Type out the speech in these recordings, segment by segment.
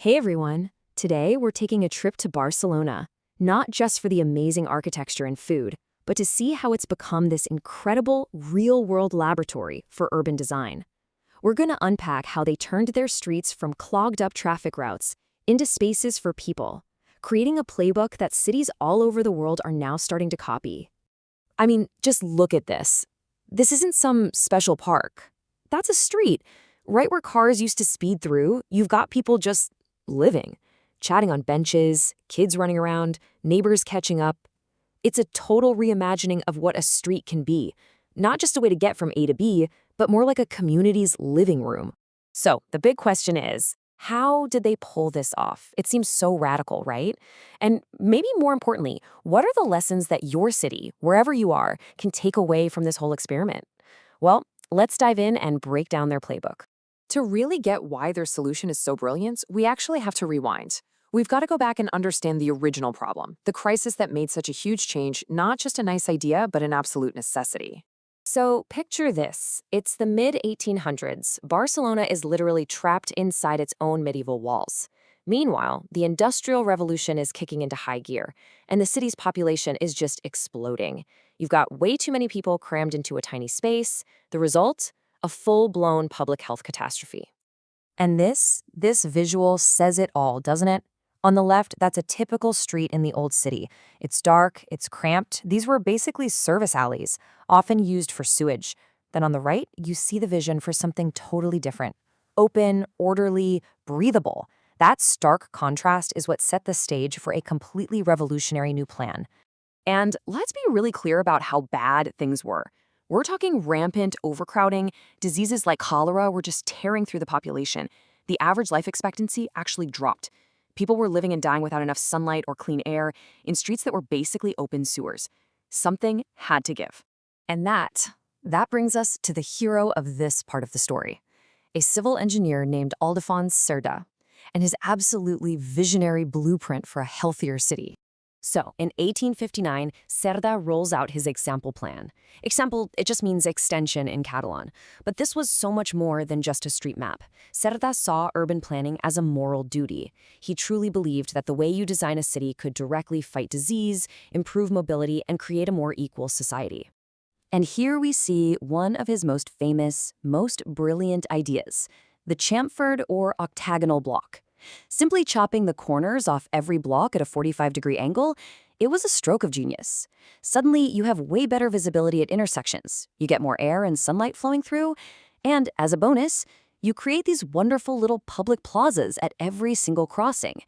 Hey everyone! Today we're taking a trip to Barcelona, not just for the amazing architecture and food, but to see how it's become this incredible, real-world laboratory for urban design. We're going to unpack how they turned their streets from clogged-up traffic routes into spaces for people, creating a playbook that cities all over the world are now starting to copy. I mean, just look at this. This isn't some special park. That's a street. Right where cars used to speed through, you've got people just living, chatting on benches, kids running around, neighbors catching up. It's a total reimagining of what a street can be, not just a way to get from A to B, but more like a community's living room. So the big question is, how did they pull this off? It seems so radical, right? And maybe more importantly, what are the lessons that your city, wherever you are, can take away from this whole experiment? Well, let's dive in and break down their playbook. To really get why their solution is so brilliant, we actually have to rewind. We've got to go back and understand the original problem, the crisis that made such a huge change, not just a nice idea, but an absolute necessity. So picture this. It's the mid-1800s. Barcelona is literally trapped inside its own medieval walls. Meanwhile, the Industrial Revolution is kicking into high gear, and the city's population is just exploding. You've got way too many people crammed into a tiny space. The result? A full-blown public health catastrophe. And this visual says it all, doesn't it? On the left, that's a typical street in the old city. It's dark, it's cramped. These were basically service alleys, often used for sewage. Then on the right, you see the vision for something totally different. Open, orderly, breathable. That stark contrast is what set the stage for a completely revolutionary new plan. And let's be really clear about how bad things were. We're talking rampant overcrowding. Diseases like cholera were just tearing through the population. The average life expectancy actually dropped. People were living and dying without enough sunlight or clean air in streets that were basically open sewers. Something had to give. And that brings us to the hero of this part of the story, a civil engineer named Cerdà, and his absolutely visionary blueprint for a healthier city. So, in 1859, Cerdà rolls out his Eixample plan. Eixample, it just means extension in Catalan. But this was so much more than just a street map. Cerdà saw urban planning as a moral duty. He truly believed that the way you design a city could directly fight disease, improve mobility, and create a more equal society. And here we see one of his most famous, most brilliant ideas, the chamfered or octagonal block. Simply chopping the corners off every block at a 45-degree angle, it was a stroke of genius. Suddenly, you have way better visibility at intersections. You get more air and sunlight flowing through, and as a bonus, you create these wonderful little public plazas at every single crossing.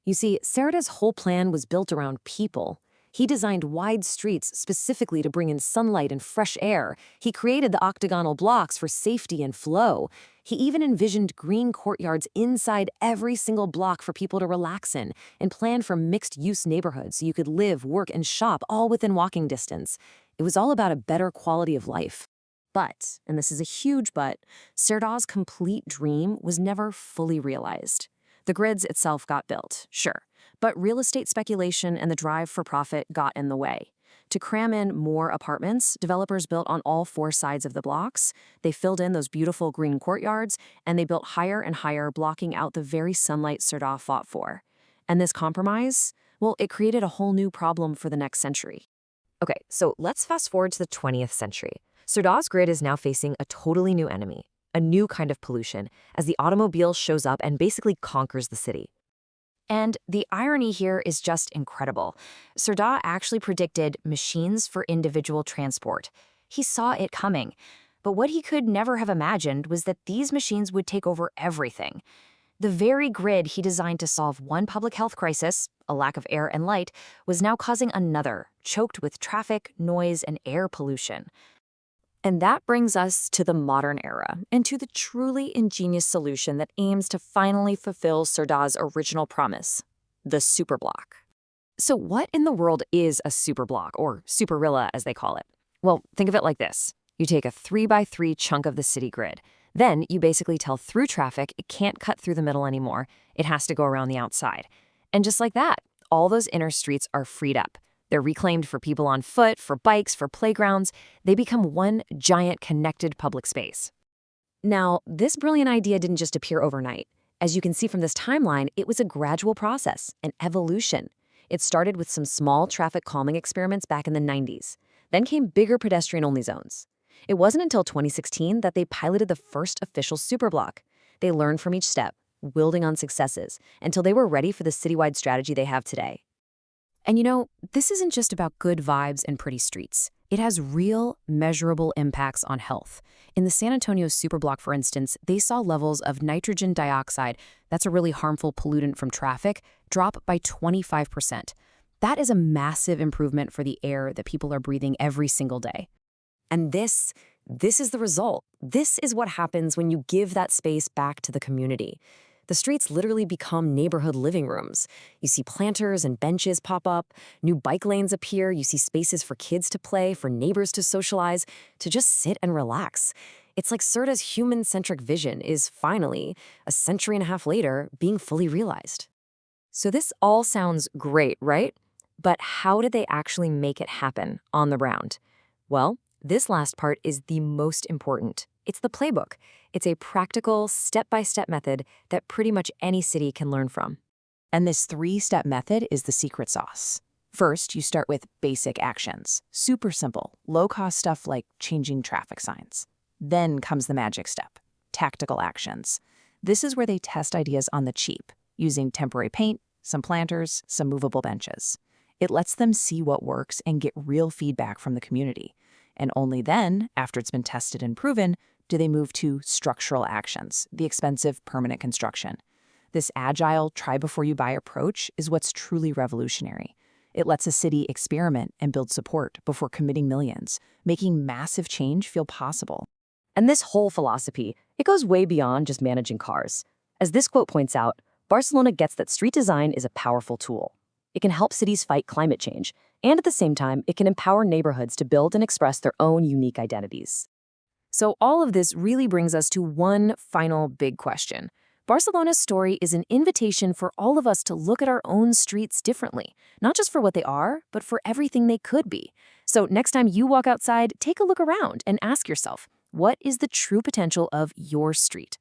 You see, Cerdà's whole plan was built around people. He designed wide streets specifically to bring in sunlight and fresh air. He created the octagonal blocks for safety and flow. He even envisioned green courtyards inside every single block for people to relax in and planned for mixed-use neighborhoods so you could live, work, and shop all within walking distance. It was all about a better quality of life. But, and this is a huge but, Cerdà's complete dream was never fully realized. The grids itself got built, sure, but real estate speculation and the drive for profit got in the way. To cram in more apartments, developers built on all four sides of the blocks. They filled in those beautiful green courtyards, and they built higher and higher, blocking out the very sunlight Cerdà fought for. And this compromise, well, it created a whole new problem for the next century. Okay, so let's fast forward to the 20th century. Cerdà's grid is now facing a totally new enemy, a new kind of pollution, as the automobile shows up and basically conquers the city. And the irony here is just incredible. Cerdà actually predicted machines for individual transport. He saw it coming. But what he could never have imagined was that these machines would take over everything. The very grid he designed to solve one public health crisis, a lack of air and light, was now causing another, choked with traffic, noise, and air pollution. And that brings us to the modern era, and to the truly ingenious solution that aims to finally fulfill Cerdà's original promise, the Superblock. So what in the world is a Superblock, or Superrilla as they call it? Well, think of it like this. You take a 3x3 chunk of the city grid. Then you basically tell through traffic it can't cut through the middle anymore. It has to go around the outside. And just like that, all those inner streets are freed up. They're reclaimed for people on foot, for bikes, for playgrounds. They become one giant connected public space. Now, this brilliant idea didn't just appear overnight. As you can see from this timeline, it was a gradual process, an evolution. It started with some small traffic calming experiments back in the 90s. Then came bigger pedestrian-only zones. It wasn't until 2016 that they piloted the first official Superblock. They learned from each step, building on successes, until they were ready for the citywide strategy they have today. And this isn't just about good vibes and pretty streets. It has real, measurable impacts on health. In the San Antonio Superblock, for instance, they saw levels of nitrogen dioxide, that's a really harmful pollutant from traffic, drop by 25%. That is a massive improvement for the air that people are breathing every single day. And this is the result. This is what happens when you give that space back to the community. The streets literally become neighborhood living rooms. You see planters and benches pop up, new bike lanes appear, you see spaces for kids to play, for neighbors to socialize, to just sit and relax. It's like Cerdà's human-centric vision is finally, a century and a half later, being fully realized. So this all sounds great, right? But how did they actually make it happen on the ground? Well, this last part is the most important. It's the playbook. It's a practical, step-by-step method that pretty much any city can learn from. And this 3-step method is the secret sauce. First, you start with basic actions. Super simple, low-cost stuff like changing traffic signs. Then comes the magic step, tactical actions. This is where they test ideas on the cheap, using temporary paint, some planters, some movable benches. It lets them see what works and get real feedback from the community. And only then, after it's been tested and proven, do they move to structural actions, the expensive permanent construction. This agile, try-before-you-buy approach is what's truly revolutionary. It lets a city experiment and build support before committing millions, making massive change feel possible. And this whole philosophy, it goes way beyond just managing cars. As this quote points out, Barcelona gets that street design is a powerful tool. It can help cities fight climate change, and at the same time, it can empower neighborhoods to build and express their own unique identities. So all of this really brings us to one final big question. Barcelona's story is an invitation for all of us to look at our own streets differently, not just for what they are, but for everything they could be. So next time you walk outside, take a look around and ask yourself, what is the true potential of your street?